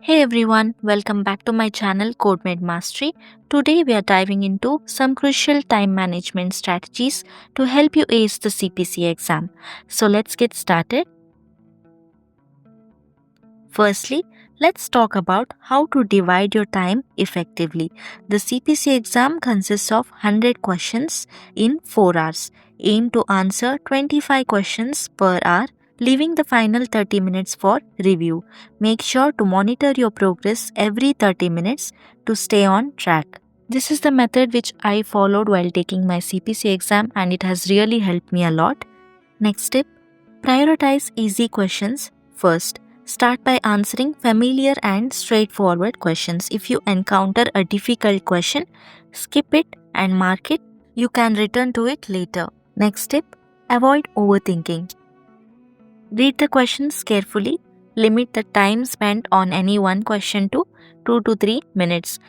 Hey everyone, welcome back to my channel CodeMed Mastery. Today we are diving into some crucial time management strategies to help you ace the CPC exam. So let's get started. Firstly, let's talk about how to divide your time effectively. The CPC exam consists of 100 questions in 4 hours. Aim to answer 25 questions per hour, leaving the final 30 minutes for review. Make sure to monitor your progress every 30 minutes to stay on track. This is the method which I followed while taking my CPC exam and it has really helped me a lot. Next tip, prioritize easy questions first. Start by answering familiar and straightforward questions. If you encounter a difficult question, skip it and mark it. You can return to it later. Next tip, avoid overthinking. Read the questions carefully. Limit the time spent on any one question to 2 to 3 minutes.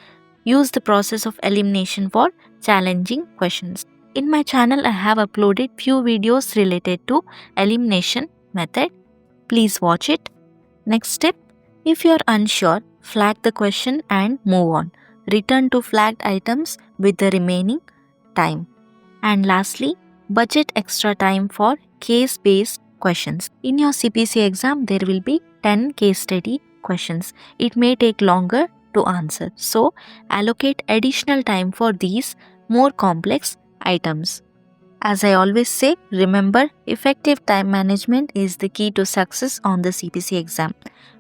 Use the process of elimination for challenging questions. In my channel, I have uploaded few videos related to elimination method. Please watch it. Next step, if you are unsure, flag the question and move on. Return to flagged items with the remaining time. And lastly, budget extra time for case-based questions. In your CPC exam, there will be 10 case study questions. It may take longer to answer. So, allocate additional time for these more complex items. As I always say, remember, effective time management is the key to success on the CPC exam.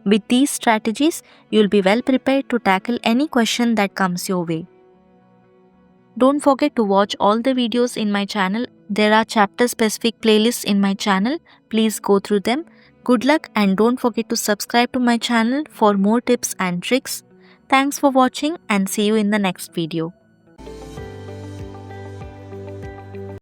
With these strategies, you'll be well prepared to tackle any question that comes your way. Don't forget to watch all the videos in my channel. There are chapter specific playlists in my channel. Please go through them. Good luck and don't forget to subscribe to my channel for more tips and tricks. Thanks for watching and see you in the next video.